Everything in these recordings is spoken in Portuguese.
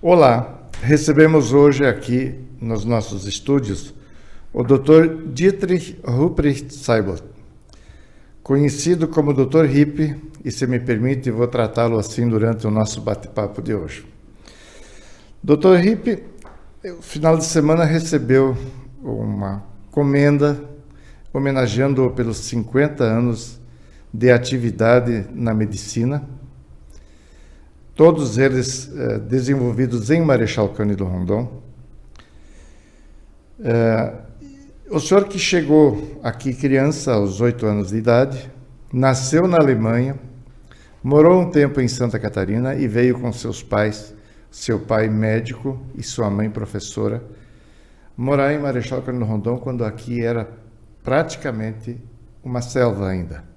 Olá, recebemos hoje aqui nos nossos estúdios o Dr. Dietrich Ruprecht Seibert, conhecido como Dr. Hippie, e se me permite, vou tratá-lo assim durante o nosso bate-papo de hoje. Dr. Hippie, no final de semana recebeu uma comenda homenageando-o pelos 50 anos de atividade na medicina, todos eles desenvolvidos em Marechal Cândido Rondon. O senhor que chegou aqui criança, aos 8 anos de idade, nasceu na Alemanha, morou um tempo em Santa Catarina e veio com seus pais, seu pai médico e sua mãe professora, morar em Marechal Cândido Rondon quando aqui era praticamente uma selva ainda.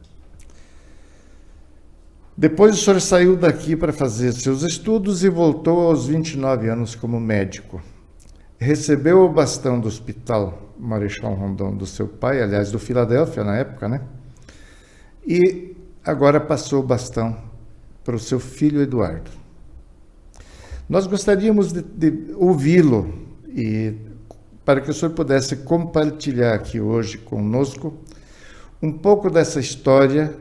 Depois o senhor saiu daqui para fazer seus estudos e voltou aos 29 anos como médico. Recebeu o bastão do Hospital Marechal Rondon do seu pai, aliás, do Filadélfia na época, né? E agora passou o bastão para o seu filho Eduardo. Nós gostaríamos de ouvi-lo e para que o senhor pudesse compartilhar aqui hoje conosco um pouco dessa história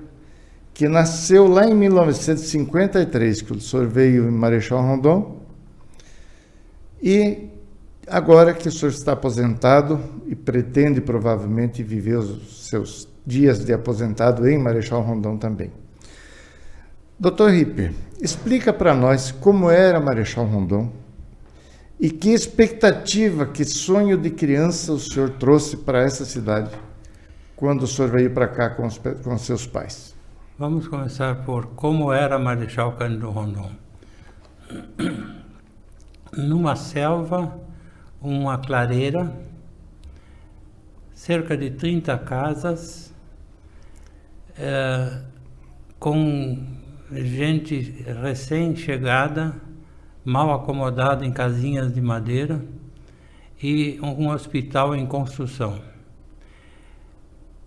que nasceu lá em 1953, que o senhor veio em Marechal Rondon, e agora que o senhor está aposentado e pretende provavelmente viver os seus dias de aposentado em Marechal Rondon também. Dr. Hippie, explica para nós como era Marechal Rondon e que expectativa, que sonho de criança o senhor trouxe para essa cidade quando o senhor veio para cá com seus pais. Vamos começar por como era Marechal Cândido Rondon. Numa selva, uma clareira, cerca de 30 casas, com gente recém-chegada, mal acomodada em casinhas de madeira, e um hospital em construção.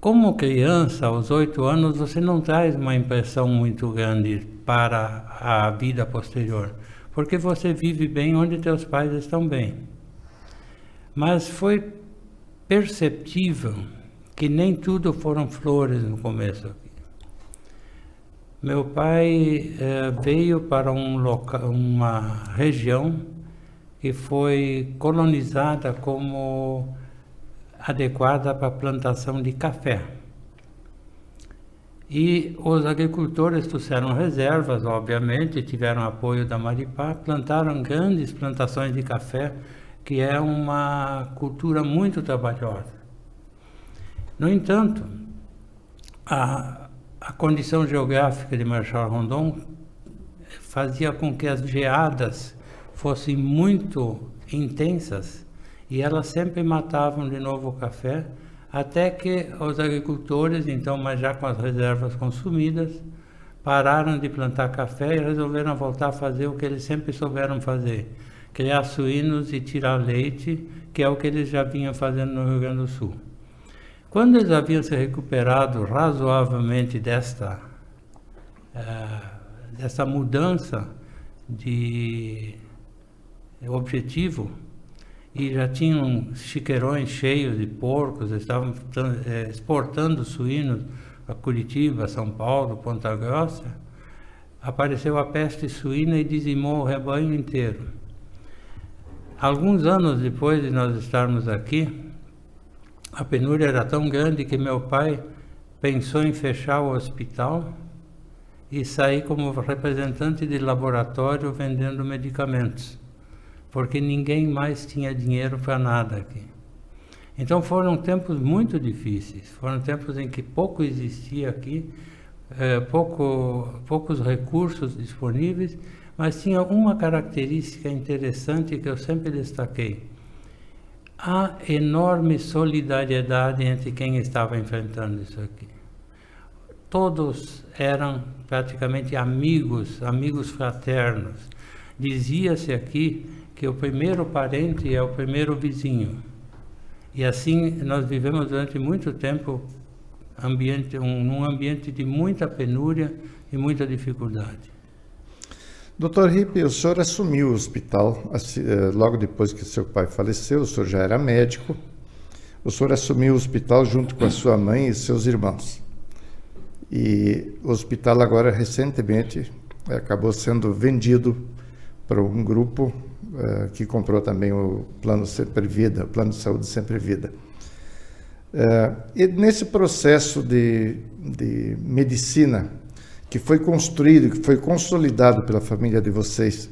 Como criança, aos 8 anos, você não traz uma impressão muito grande para a vida posterior, porque você vive bem onde teus pais estão bem. Mas foi perceptível que nem tudo foram flores no começo aqui. Meu pai veio para uma região que foi colonizada como adequada para a plantação de café. E os agricultores trouxeram reservas, obviamente, tiveram apoio da Maripá, plantaram grandes plantações de café, que é uma cultura muito trabalhosa. No entanto, a condição geográfica de Marechal Rondon fazia com que as geadas fossem muito intensas e elas sempre matavam de novo o café, até que os agricultores, então, mas já com as reservas consumidas, pararam de plantar café e resolveram voltar a fazer o que eles sempre souberam fazer, criar suínos e tirar leite, que é o que eles já vinham fazendo no Rio Grande do Sul. Quando eles haviam se recuperado razoavelmente desta mudança de objetivo, e já tinham chiqueirões cheios de porcos, estavam exportando suínos para Curitiba, São Paulo, Ponta Grossa, apareceu a peste suína e dizimou o rebanho inteiro. Alguns anos depois de nós estarmos aqui, a penúria era tão grande que meu pai pensou em fechar o hospital e sair como representante de laboratório vendendo medicamentos, porque ninguém mais tinha dinheiro para nada aqui. Então foram tempos muito difíceis, foram tempos em que pouco existia aqui, poucos recursos disponíveis, mas tinha uma característica interessante que eu sempre destaquei: a enorme solidariedade entre quem estava enfrentando isso aqui. Todos eram praticamente amigos fraternos. Dizia-se aqui que o primeiro parente é o primeiro vizinho. E assim nós vivemos durante muito tempo num ambiente de muita penúria e muita dificuldade. Dr. Ripp, o senhor assumiu o hospital logo depois que seu pai faleceu, o senhor já era médico, o senhor assumiu o hospital junto com a sua mãe e seus irmãos. E o hospital agora, recentemente, acabou sendo vendido para um grupo que comprou também o Plano Sempre Vida, o Plano de Saúde Sempre Vida. E nesse processo de medicina que foi construído, que foi consolidado pela família de vocês,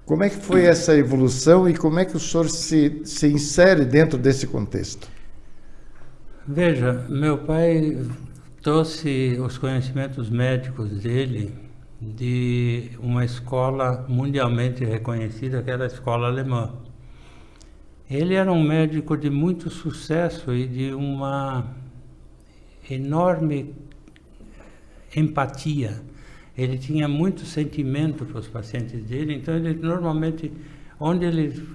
como é que foi essa evolução e como é que o senhor se insere dentro desse contexto? Veja, meu pai trouxe os conhecimentos médicos dele de uma escola mundialmente reconhecida, que era a escola alemã. Ele era um médico de muito sucesso e de uma enorme empatia. Ele tinha muito sentimento para os pacientes dele, então ele normalmente, onde ele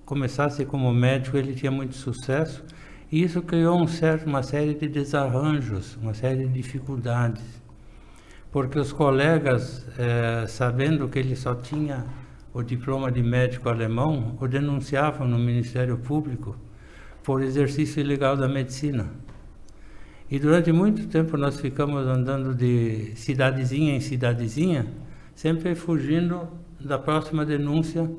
começasse como médico, ele tinha muito sucesso, e isso criou uma série de desarranjos, uma série de dificuldades, porque os colegas, sabendo que ele só tinha o diploma de médico alemão, o denunciavam no Ministério Público por exercício ilegal da medicina. E durante muito tempo nós ficamos andando de cidadezinha em cidadezinha, sempre fugindo da próxima denúncia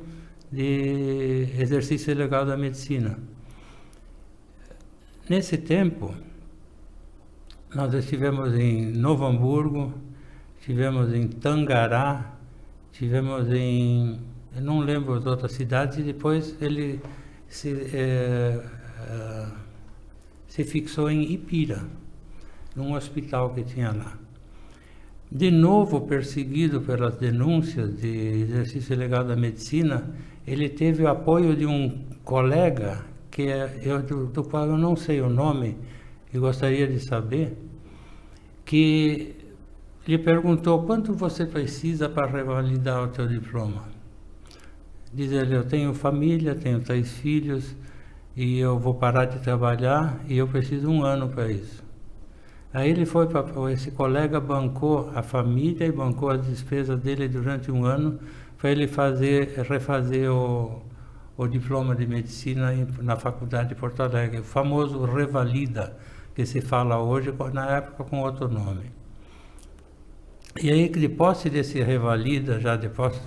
de exercício ilegal da medicina. Nesse tempo, nós estivemos em Novo Hamburgo, estivemos em Tangará, estivemos em... eu não lembro as outras cidades, e depois ele se fixou em Ipira, num hospital que tinha lá. De novo, perseguido pelas denúncias de exercício ilegal da medicina, ele teve o apoio de um colega, do qual eu não sei o nome, e gostaria de saber, que lhe perguntou: quanto você precisa para revalidar o teu diploma? Diz ele: eu tenho família, tenho 3 filhos, e eu vou parar de trabalhar, e eu preciso de 1 ano para isso. Aí ele foi esse colega bancou a família e bancou as despesas dele durante 1 ano para ele refazer o diploma de medicina na Faculdade de Porto Alegre, o famoso Revalida, que se fala hoje, na época com outro nome. E aí, de posse desse Revalida, já de posse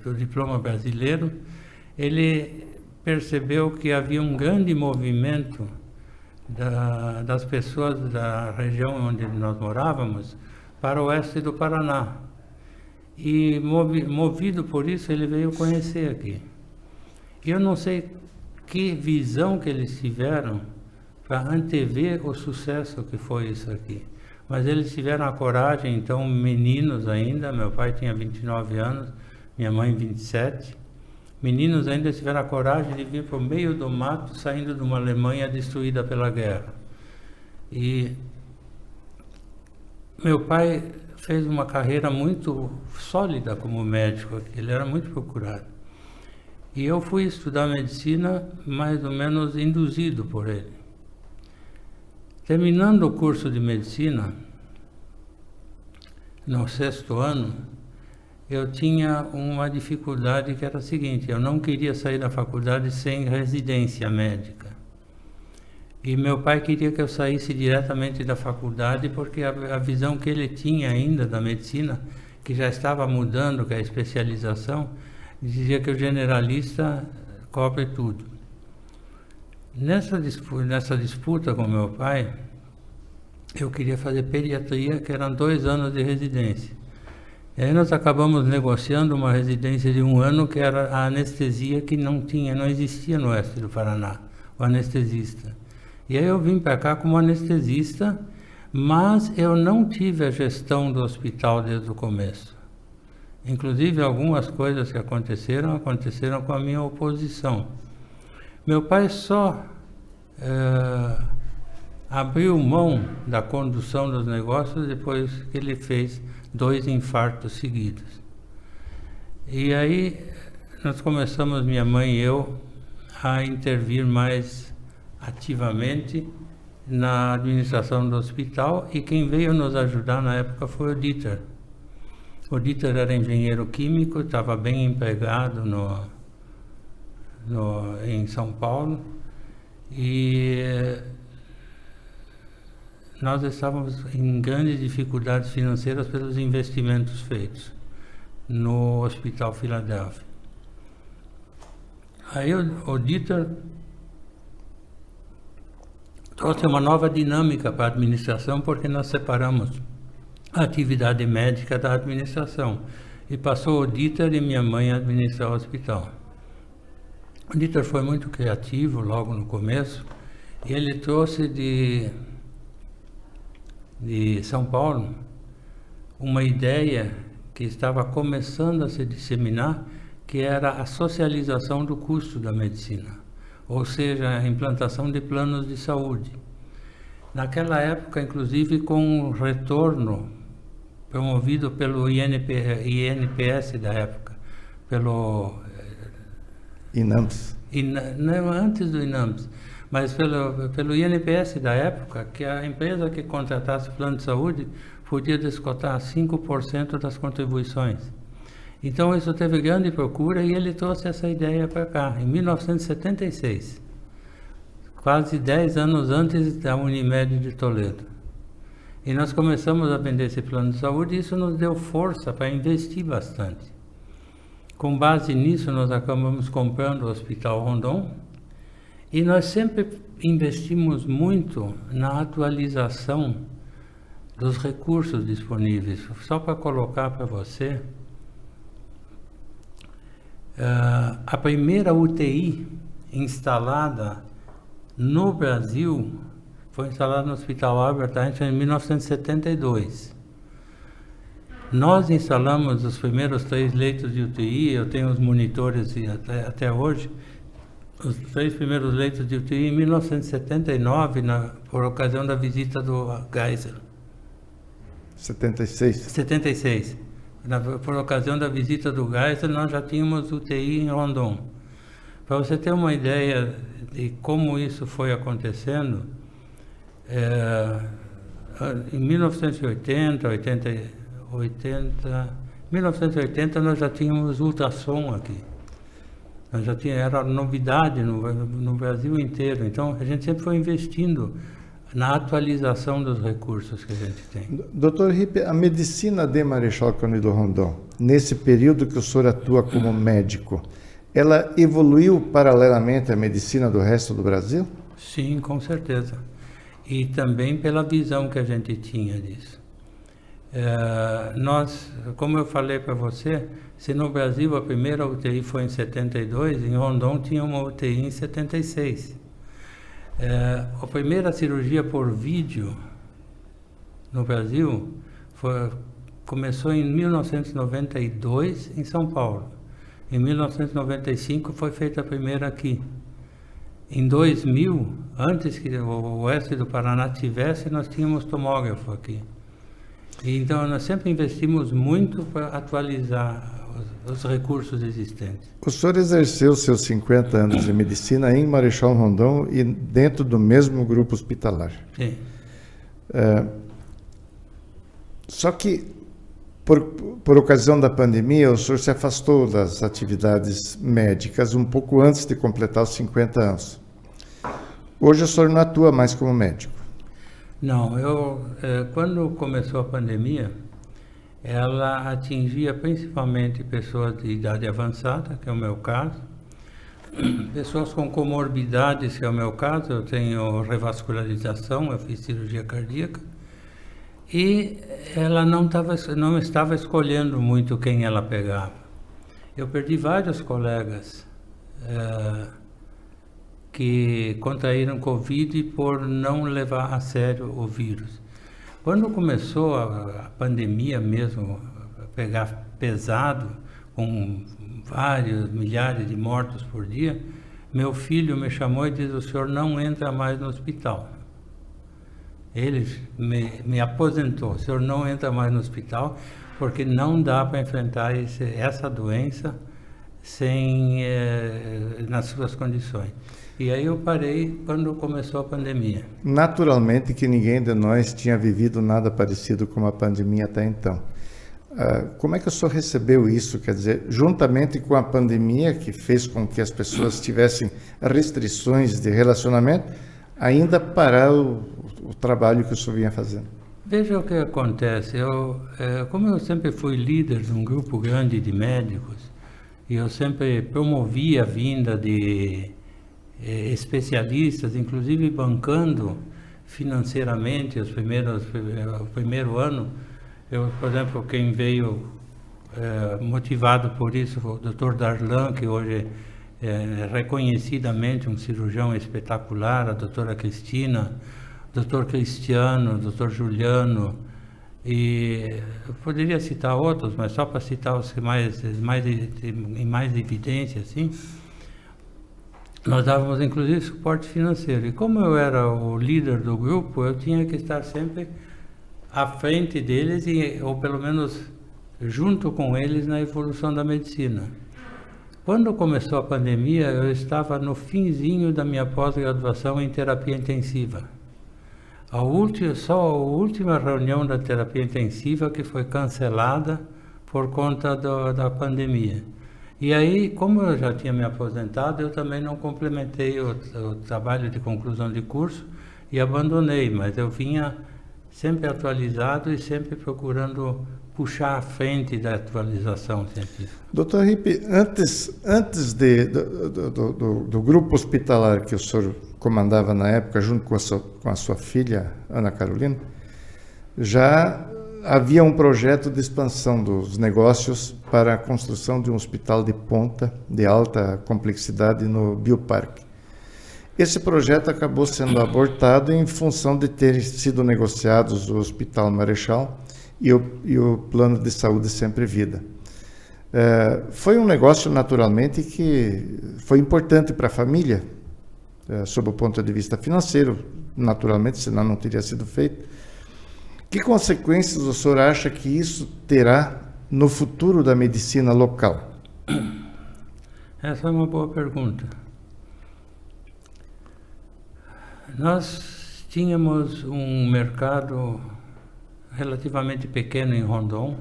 do diploma brasileiro, ele percebeu que havia um grande movimento das pessoas da região onde nós morávamos para o oeste do Paraná. E movido por isso, ele veio conhecer aqui. E eu não sei que visão que eles tiveram para antever o sucesso que foi isso aqui. Mas eles tiveram a coragem, então, meninos ainda, meu pai tinha 29 anos, minha mãe 27, meninos ainda tiveram a coragem de vir para o meio do mato, saindo de uma Alemanha destruída pela guerra. E meu pai fez uma carreira muito sólida como médico aqui, ele era muito procurado. E eu fui estudar medicina mais ou menos induzido por ele. Terminando o curso de medicina, no 6º ano, eu tinha uma dificuldade que era a seguinte: eu não queria sair da faculdade sem residência médica. E meu pai queria que eu saísse diretamente da faculdade, porque a visão que ele tinha ainda da medicina, que já estava mudando, que é a especialização, dizia que o generalista cobre tudo. Nessa disputa com meu pai, eu queria fazer pediatria, que eram 2 anos de residência. E aí nós acabamos negociando uma residência de 1 ano, que era a anestesia, que não existia no oeste do Paraná, o anestesista. E aí eu vim para cá como anestesista, mas eu não tive a gestão do hospital desde o começo. Inclusive, algumas coisas que aconteceram com a minha oposição. Meu pai só abriu mão da condução dos negócios depois que ele fez 2 infartos seguidos. E aí nós começamos, minha mãe e eu, a intervir mais ativamente na administração do hospital, e quem veio nos ajudar na época foi o Dieter. O Dieter era engenheiro químico, estava bem empregado em São Paulo, e nós estávamos em grandes dificuldades financeiras pelos investimentos feitos no Hospital Filadélfia. Aí o Dieter trouxe uma nova dinâmica para a administração, porque nós separamos a atividade médica da administração, e passou o Dieter e minha mãe a administrar o hospital. O Dieter foi muito criativo logo no começo, e ele trouxe de São Paulo uma ideia que estava começando a se disseminar, que era a socialização do custo da medicina, ou seja, a implantação de planos de saúde. Naquela época, inclusive, com um retorno promovido pelo INPS da época, pelo INAMPS. Não, antes do INAMPS, mas pelo INPS da época, que a empresa que contratasse plano de saúde podia descontar 5% das contribuições. Então isso teve grande procura, e ele trouxe essa ideia para cá, em 1976, quase 10 anos antes da Unimed de Toledo. E nós começamos a vender esse plano de saúde, e isso nos deu força para investir bastante. Com base nisso, nós acabamos comprando o Hospital Rondon, e nós sempre investimos muito na atualização dos recursos disponíveis. Só para colocar para você, a primeira UTI instalada no Brasil foi instalada no Hospital Albert Einstein em 1972. Nós instalamos os primeiros 3 leitos de UTI, eu tenho os monitores até hoje, os 3 primeiros leitos de UTI em 1979, por ocasião da visita do Geisel. 76. Por ocasião da visita do Geisel, nós já tínhamos UTI em Rondon. Para você ter uma ideia de como isso foi acontecendo, em 1980, 1980 nós já tínhamos ultrassom aqui. Era novidade no Brasil inteiro. Então a gente sempre foi investindo na atualização dos recursos que a gente tem. Dr. Rippe, a medicina de Marechal Cândido Rondon, nesse período que o senhor atua como médico, ela evoluiu paralelamente à medicina do resto do Brasil? Sim, com certeza. E também pela visão que a gente tinha disso. Nós, como eu falei para você, se no Brasil a primeira UTI foi em 72, em Rondon tinha uma UTI em 76. A primeira cirurgia por vídeo no Brasil começou em 1992 em São Paulo. Em 1995 foi feita a primeira aqui. Em 2000, antes que o oeste do Paraná tivesse, nós tínhamos tomógrafo aqui. E então nós sempre investimos muito para atualizar os recursos existentes. O senhor exerceu seus 50 anos de medicina em Marechal Rondon e dentro do mesmo grupo hospitalar. Sim. Só que, por ocasião da pandemia, o senhor se afastou das atividades médicas um pouco antes de completar os 50 anos. Hoje o senhor não atua mais como médico? Não, quando começou a pandemia, ela atingia principalmente pessoas de idade avançada, que é o meu caso, pessoas com comorbidades, que é o meu caso, eu tenho revascularização, eu fiz cirurgia cardíaca, e ela não estava escolhendo muito quem ela pegava. Eu perdi vários colegas que contraíram Covid por não levar a sério o vírus. Quando começou a pandemia mesmo, a pegar pesado, com vários milhares de mortos por dia, meu filho me chamou e disse: o senhor não entra mais no hospital. Ele me aposentou: o senhor não entra mais no hospital, porque não dá para enfrentar essa doença nas suas condições. E aí eu parei quando começou a pandemia. Naturalmente que ninguém de nós tinha vivido nada parecido com a pandemia até então. Como é que o senhor recebeu isso? Quer dizer, juntamente com a pandemia, que fez com que as pessoas tivessem restrições de relacionamento, ainda parar o trabalho que o senhor vinha fazendo. Veja o que acontece. Como eu sempre fui líder de um grupo grande de médicos, e eu sempre promovia a vinda de especialistas, inclusive bancando financeiramente o primeiro ano. Por exemplo, quem veio motivado por isso foi o Dr. Darlan, que hoje é reconhecidamente um cirurgião espetacular, a doutora Cristina, Dr. Cristiano, Dr. Juliano, e eu poderia citar outros, mas só para citar os que em mais evidência, assim. Nós dávamos inclusive suporte financeiro, e como eu era o líder do grupo, eu tinha que estar sempre à frente deles, ou pelo menos junto com eles na evolução da medicina. Quando começou a pandemia, eu estava no finzinho da minha pós-graduação em terapia intensiva. Só a última reunião da terapia intensiva que foi cancelada por conta da pandemia. E aí, como eu já tinha me aposentado, eu também não complementei o trabalho de conclusão de curso e abandonei, mas eu vinha sempre atualizado e sempre procurando puxar à frente da atualização científica. Doutor Ripp, antes do grupo hospitalar que o senhor comandava na época, junto com a sua filha, Ana Carolina, já havia um projeto de expansão dos negócios para a construção de um hospital de ponta, de alta complexidade, no Bioparque. Esse projeto acabou sendo abortado em função de terem sido negociados o Hospital Marechal e o Plano de Saúde Sempre Vida. Foi um negócio, naturalmente, que foi importante para a família, sob o ponto de vista financeiro, naturalmente, senão não teria sido feito. Que consequências o senhor acha que isso terá no futuro da medicina local? Essa é uma boa pergunta. Nós tínhamos um mercado relativamente pequeno em Rondon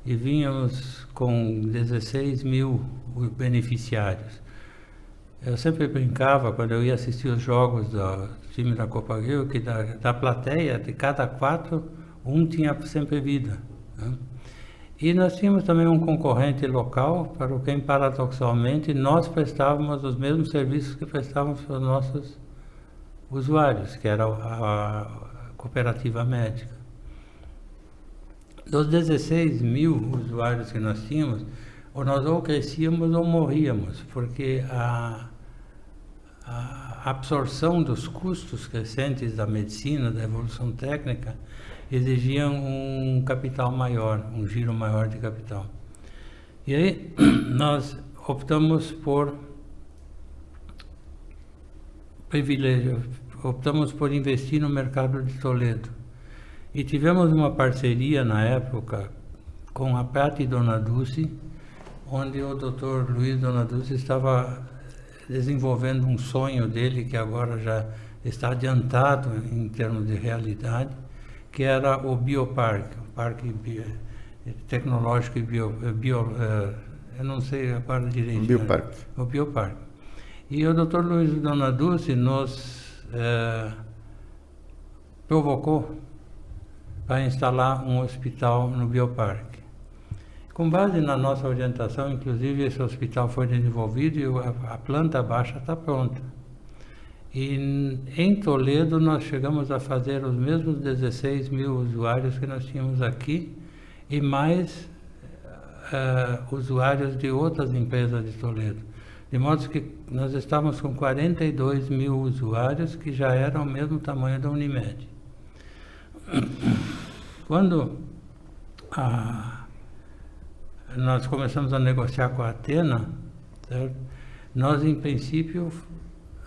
e vínhamos com 16 mil beneficiários. Eu sempre brincava, quando eu ia assistir os jogos do time da Copa Rio, que da plateia, de cada 4, um tinha sempre vida, né? E nós tínhamos também um concorrente local, para o quem, paradoxalmente, nós prestávamos os mesmos serviços que prestávamos para os nossos usuários, que era a cooperativa médica. Dos 16 mil usuários que nós tínhamos, nós ou crescíamos ou morríamos, porque a absorção dos custos crescentes da medicina, da evolução técnica, exigiam um capital maior, um giro maior de capital. E aí nós optamos por investir no mercado de Toledo. E tivemos uma parceria na época com a Prata e Dona Dulce, onde o Dr. Luiz Dona Dulce estava desenvolvendo um sonho dele, que agora já está adiantado em termos de realidade, que era o Bioparque, o Parque Tecnológico e eu não sei agora direito. Bioparque. O Bioparque. E o Dr. Luiz Dona Dulce nos provocou para instalar um hospital no Bioparque. Com base na nossa orientação, inclusive, esse hospital foi desenvolvido e a planta baixa está pronta. E em Toledo nós chegamos a fazer os mesmos 16 mil usuários que nós tínhamos aqui e mais usuários de outras empresas de Toledo. De modo que nós estávamos com 42 mil usuários, que já eram o mesmo tamanho da Unimed. Quando nós começamos a negociar com a Atena, certo? Nós, em princípio,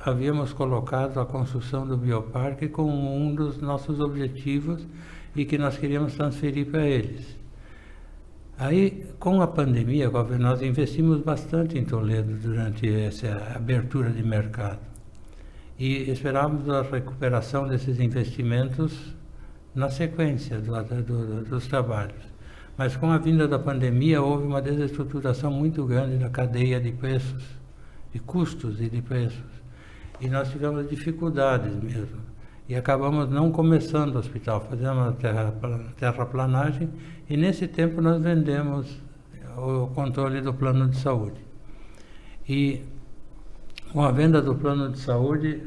havíamos colocado a construção do Bioparque como um dos nossos objetivos e que nós queríamos transferir para eles. Aí, com a pandemia, nós investimos bastante em Toledo durante essa abertura de mercado. E esperávamos a recuperação desses investimentos na sequência dos trabalhos. Mas com a vinda da pandemia houve uma desestruturação muito grande da cadeia de preços, de custos e de preços. E nós tivemos dificuldades mesmo. E acabamos não começando o hospital, fazemos a terraplanagem e nesse tempo nós vendemos o controle do plano de saúde. E com a venda do plano de saúde,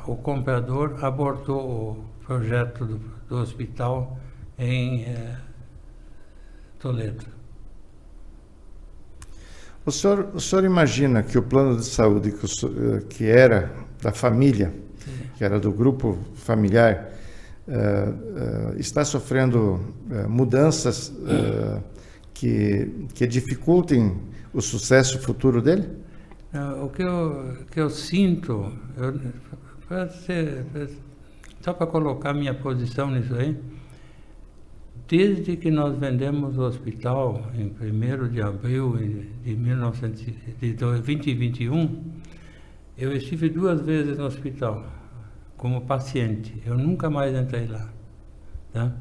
o comprador abortou o projeto do hospital em Toledo. O senhor imagina que o plano de saúde que era da família, que era do grupo familiar, está sofrendo mudanças que dificultem o sucesso futuro dele? O que eu sinto, só para colocar minha posição nisso aí, desde que nós vendemos o hospital em 1º de abril de 2021, eu estive 2 vezes no hospital como paciente. Eu nunca mais entrei lá. Tá?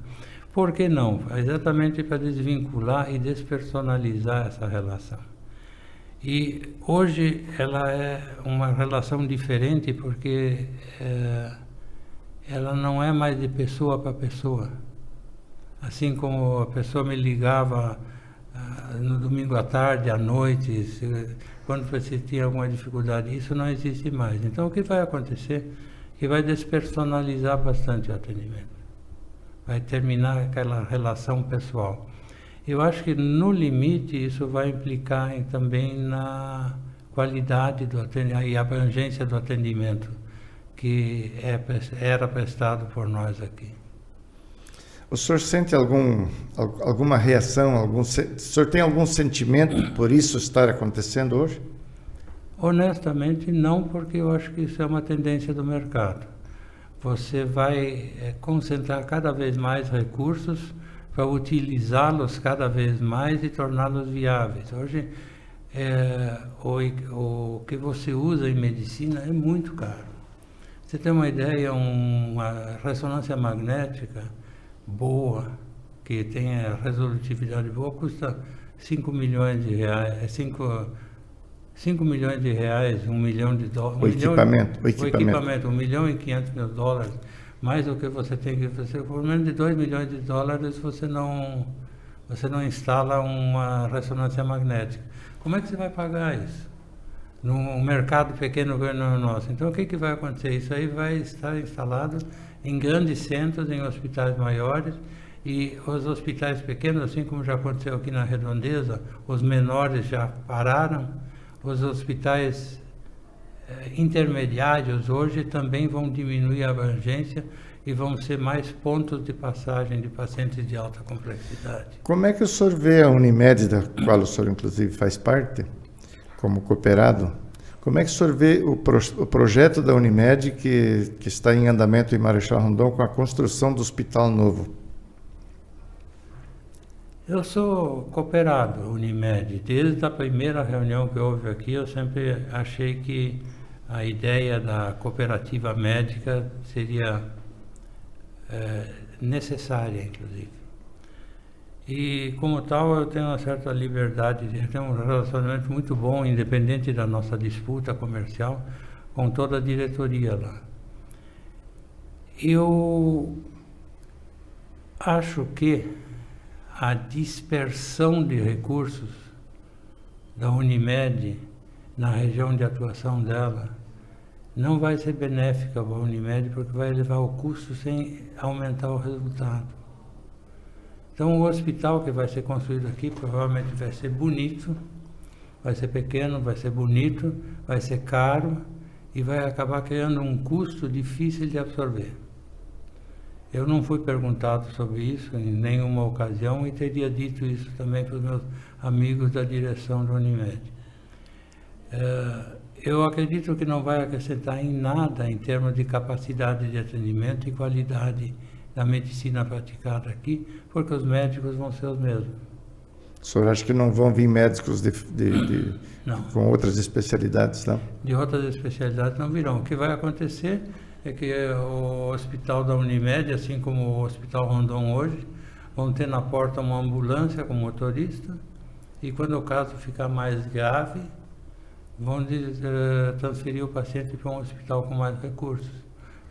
Por que não? Exatamente para desvincular e despersonalizar essa relação. E hoje ela é uma relação diferente porque ela não é mais de pessoa para pessoa. Assim como a pessoa me ligava no domingo à tarde, à noite, quando você tinha alguma dificuldade, isso não existe mais. Então o que vai acontecer? Que vai despersonalizar bastante o atendimento. Vai terminar aquela relação pessoal. Eu acho que no limite isso vai implicar também na qualidade do atendimento e abrangência do atendimento que era prestado por nós aqui. O senhor sente alguma reação, o senhor tem algum sentimento por isso estar acontecendo hoje? Honestamente, não, porque eu acho que isso é uma tendência do mercado. Você vai concentrar cada vez mais recursos para utilizá-los cada vez mais e torná-los viáveis. Hoje, o que você usa em medicina é muito caro. Você tem uma ideia, uma ressonância magnética boa, que tenha resolutividade boa, custa 5 milhões de reais, 5 milhões de reais, 1 milhão de dólares. O equipamento. $1,5 milhão, mais do que você tem que fazer, por menos de 2 milhões de dólares você não instala uma ressonância magnética. Como é que você vai pagar isso? Num mercado pequeno como o nosso. Então o que vai acontecer? Isso aí vai estar instalado em grandes centros, em hospitais maiores, e os hospitais pequenos, assim como já aconteceu aqui na Redondeza, os menores já pararam, os hospitais intermediários hoje também vão diminuir a abrangência e vão ser mais pontos de passagem de pacientes de alta complexidade. Como é que o senhor vê a Unimed, da qual o senhor inclusive faz parte, como cooperado? Como é que o senhor vê o projeto da Unimed que está em andamento em Marechal Rondon com a construção do Hospital Novo? Eu sou cooperado Unimed. Desde a primeira reunião que houve aqui, eu sempre achei que a ideia da cooperativa médica seria necessária, inclusive. E, como tal, eu tenho uma certa liberdade, eu tenho um relacionamento muito bom, independente da nossa disputa comercial, com toda a diretoria lá. Eu acho que a dispersão de recursos da Unimed na região de atuação dela não vai ser benéfica para a Unimed, porque vai elevar o custo sem aumentar o resultado. Então o hospital que vai ser construído aqui provavelmente vai ser bonito, vai ser pequeno, vai ser bonito, vai ser caro e vai acabar criando um custo difícil de absorver. Eu não fui perguntado sobre isso em nenhuma ocasião e teria dito isso também para os meus amigos da direção da Unimed. Eu acredito que não vai acrescentar em nada em termos de capacidade de atendimento e qualidade da medicina praticada aqui, porque os médicos vão ser os mesmos. O senhor acha que não vão vir médicos não. Com outras especialidades, não? De outras especialidades não virão. O que vai acontecer é que o hospital da Unimed, assim como o Hospital Rondon hoje, vão ter na porta uma ambulância com motorista, e quando o caso ficar mais grave, vão transferir o paciente para um hospital com mais recursos.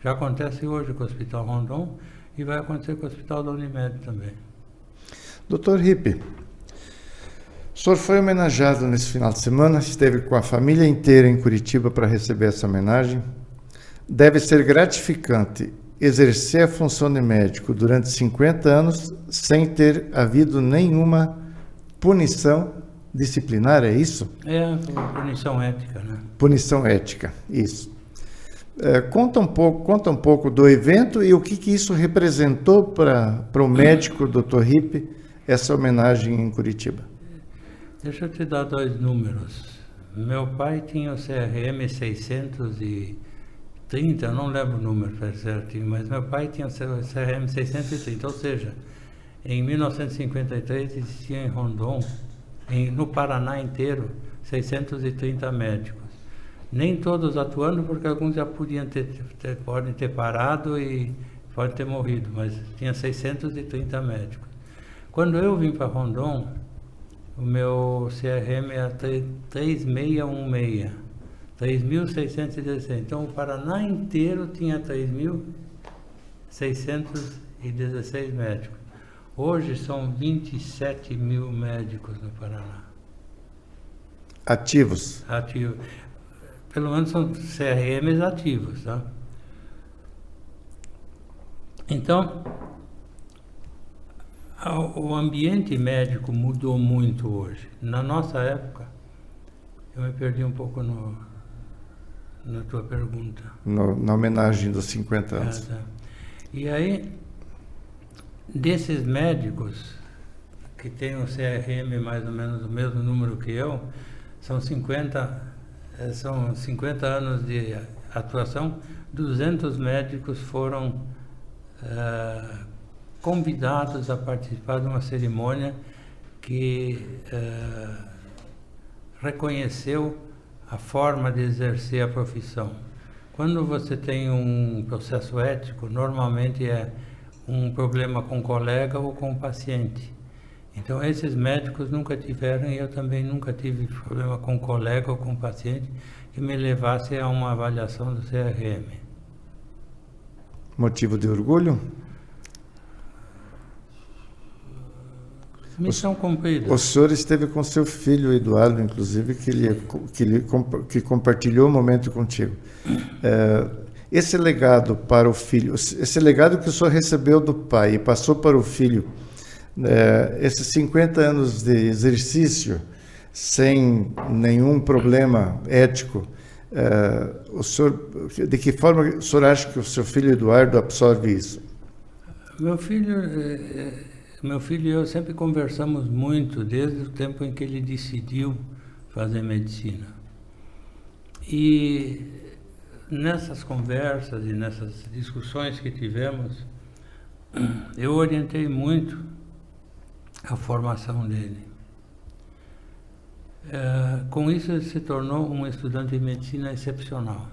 Já acontece hoje com o Hospital Rondon e vai acontecer com o Hospital da Unimed também. Dr. Rippe, o senhor foi homenageado nesse final de semana, esteve com a família inteira em Curitiba para receber essa homenagem. Deve ser gratificante exercer a função de médico durante 50 anos sem ter havido nenhuma punição disciplinar, é isso? É, punição ética, né? Punição ética, isso. Conta um pouco do evento e o que isso representou para o médico Dr. Rippe, essa homenagem em Curitiba. Deixa eu te dar 2 números. Meu pai tinha o CRM 630, eu não lembro o número certinho, mas meu pai tinha o CRM 630, ou seja, em 1953 existia em Rondon, no Paraná inteiro, 630 médicos. Nem todos atuando, porque alguns já podem ter parado e podem ter morrido, mas tinha 630 médicos. Quando eu vim para Rondon, o meu CRM era 3616, 3.616. Então o Paraná inteiro tinha 3.616 médicos. Hoje são 27 mil médicos no Paraná. Ativos? Ativos. Pelo menos são CRMs ativos, tá? Então, o ambiente médico mudou muito hoje. Na nossa época, eu me perdi um pouco na tua pergunta. Na homenagem dos 50 anos. Tá. E aí, desses médicos que têm o CRM mais ou menos o mesmo número que eu, são 50 anos de atuação, 200 médicos foram convidados a participar de uma cerimônia que reconheceu a forma de exercer a profissão. Quando você tem um processo ético, normalmente é um problema com o colega ou com o paciente. Então, esses médicos nunca tiveram, e eu também nunca tive problema com o colega ou com o paciente que me levasse a uma avaliação do CRM. Motivo de orgulho? Missão cumprida. O senhor esteve com seu filho, Eduardo, inclusive, que compartilhou o momento contigo. Esse legado para o filho, esse legado que o senhor recebeu do pai e passou para o filho, esses 50 anos de exercício, sem nenhum problema ético, o senhor, de que forma o senhor acha que o seu filho Eduardo absorve isso? Meu filho e eu sempre conversamos muito desde o tempo em que ele decidiu fazer medicina. E nessas conversas e nessas discussões que tivemos, eu orientei muito a formação dele. Com isso, ele se tornou um estudante de medicina excepcional.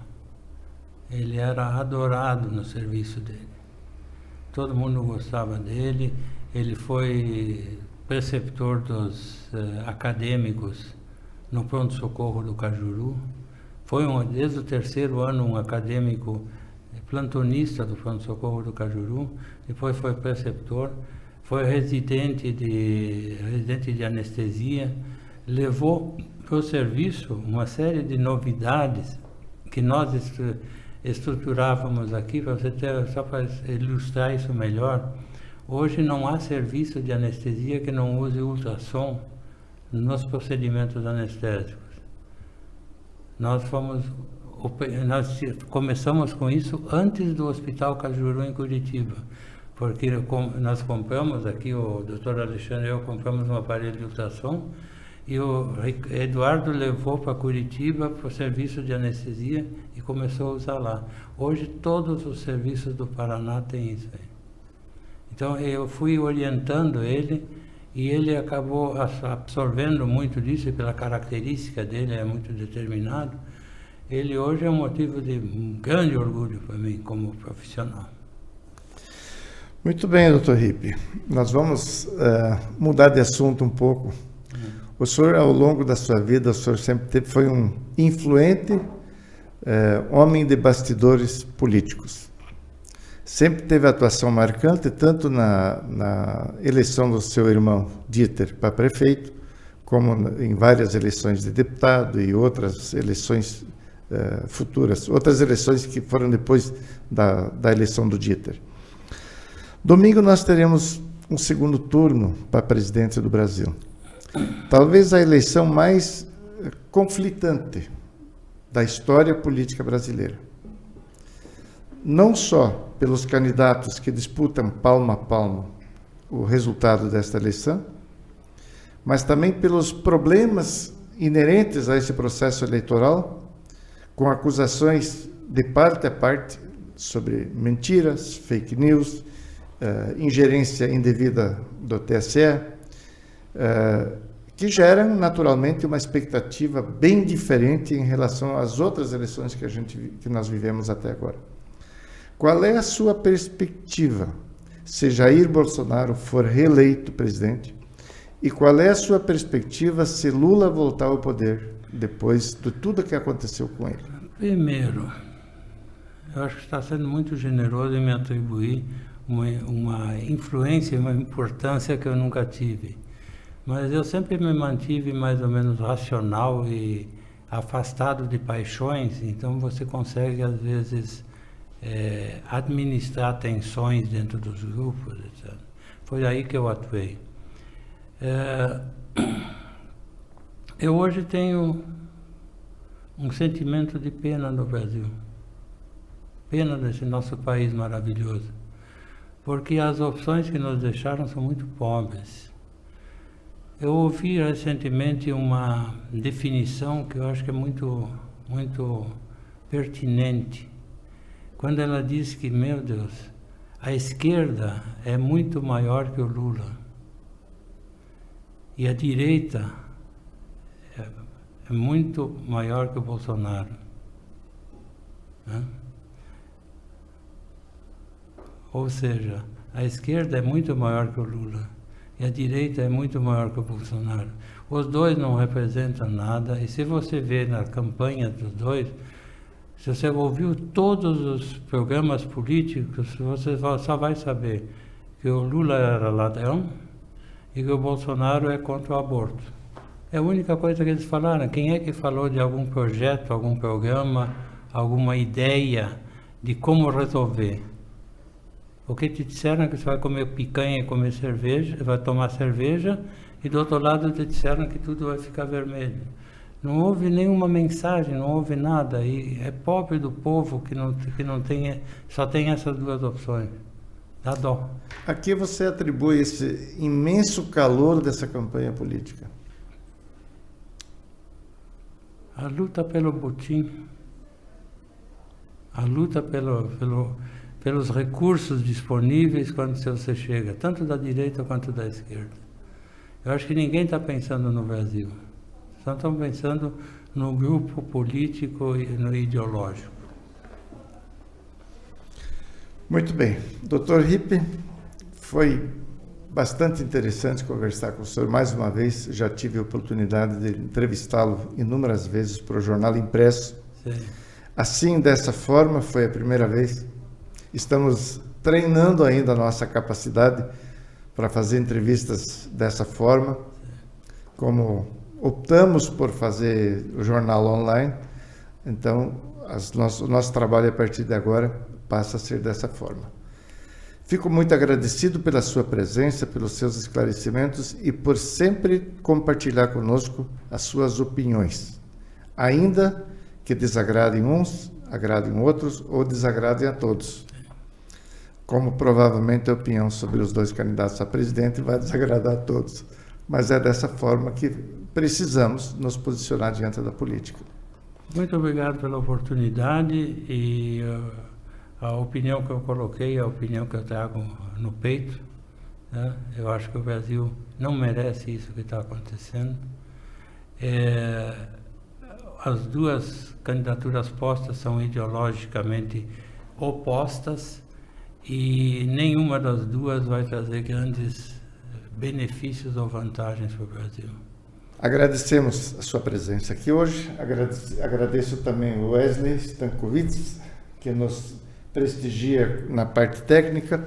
Ele era adorado no serviço dele. Todo mundo gostava dele. Ele foi preceptor dos acadêmicos no pronto-socorro do Cajuru. Foi, desde o 3º ano, um acadêmico plantonista do pronto-socorro do Cajuru. Depois foi preceptor. Foi residente de anestesia. Levou para o serviço uma série de novidades que nós estruturávamos aqui, só para ilustrar isso melhor. Hoje não há serviço de anestesia que não use ultrassom nos procedimentos anestésicos. Nós começamos com isso antes do Hospital Cajuru em Curitiba, porque nós compramos aqui, o Dr. Alexandre e eu compramos um aparelho de ultrassom, e o Eduardo levou para Curitiba para o serviço de anestesia e começou a usar lá. Hoje todos os serviços do Paraná têm isso aí. Então eu fui orientando ele e ele acabou absorvendo muito disso, e pela característica dele é muito determinado. Ele hoje é um motivo de grande orgulho para mim como profissional. Muito bem, doutor Ripe. Nós vamos mudar de assunto um pouco. O senhor, ao longo da sua vida, o senhor sempre foi um influente homem de bastidores políticos. Sempre teve atuação marcante, tanto na eleição do seu irmão Dieter para prefeito, como em várias eleições de deputado e outras eleições futuras, outras eleições que foram depois da eleição do Dieter. Domingo nós teremos um segundo turno para a presidência do Brasil. Talvez a eleição mais conflitante da história política brasileira. Não só pelos candidatos que disputam palmo a palmo o resultado desta eleição, mas também pelos problemas inerentes a esse processo eleitoral, com acusações de parte a parte sobre mentiras, fake news, ingerência indevida do TSE, que geram naturalmente uma expectativa bem diferente em relação às outras eleições que nós vivemos até agora. Qual é a sua perspectiva se Jair Bolsonaro for reeleito presidente? E qual é a sua perspectiva se Lula voltar ao poder depois de tudo que aconteceu com ele? Primeiro, eu acho que está sendo muito generoso em me atribuir uma influência e uma importância que eu nunca tive. Mas eu sempre me mantive mais ou menos racional e afastado de paixões, então você consegue, às vezes, administrar tensões dentro dos grupos, etc. Foi aí que eu atuei. Eu hoje tenho um sentimento de pena no Brasil, pena desse nosso país maravilhoso, porque as opções que nos deixaram são muito pobres. Eu ouvi recentemente uma definição que eu acho que é muito pertinente, quando ela diz que, meu Deus, a esquerda é muito maior que o Lula e a direita é muito maior que o Bolsonaro. Né? Ou seja, a esquerda é muito maior que o Lula e a direita é muito maior que o Bolsonaro. Os dois não representam nada, e se você vê na campanha dos dois, se você ouviu todos os programas políticos, você só vai saber que o Lula era ladrão e que o Bolsonaro é contra o aborto. É a única coisa que eles falaram. Quem é que falou de algum projeto, algum programa, alguma ideia de como resolver? Porque te disseram que você vai comer picanha e comer cerveja, vai tomar cerveja, e do outro lado te disseram que tudo vai ficar vermelho. Não houve nenhuma mensagem, não houve nada, e é pobre do povo que não tem, só tem essas duas opções. Dá dó. A que você atribui esse imenso calor dessa campanha política? A luta pelo butim, a luta pelos recursos disponíveis quando você chega, tanto da direita quanto da esquerda. Eu acho que ninguém está pensando no Brasil. Só estão pensando no grupo político e no ideológico. Muito bem. Doutor Ripe, foi bastante interessante conversar com o senhor mais uma vez. Já tive a oportunidade de entrevistá-lo inúmeras vezes para o jornal impresso. Sim. Assim, dessa forma, foi a primeira vez. Estamos treinando ainda a nossa capacidade para fazer entrevistas dessa forma. Como optamos por fazer o jornal online, então o nosso trabalho a partir de agora passa a ser dessa forma. Fico muito agradecido pela sua presença, pelos seus esclarecimentos e por sempre compartilhar conosco as suas opiniões, ainda que desagradem uns, agradem outros ou desagradem a todos. Como provavelmente a opinião sobre os dois candidatos a presidente vai desagradar a todos. Mas é dessa forma que precisamos nos posicionar diante da política. Muito obrigado pela oportunidade e a opinião que eu coloquei, a opinião que eu trago no peito. Né? Eu acho que o Brasil não merece isso que está acontecendo. As duas candidaturas postas são ideologicamente opostas e nenhuma das duas vai trazer grandes benefícios ou vantagens para o Brasil. Agradecemos a sua presença aqui hoje, agradeço também o Wesley Stankiewicz, que nos prestigia na parte técnica,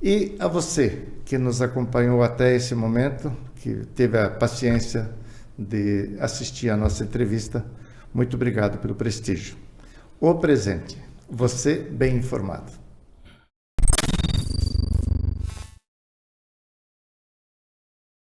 e a você que nos acompanhou até esse momento, que teve a paciência de assistir a nossa entrevista. Muito obrigado pelo prestígio. O Presente, você bem informado.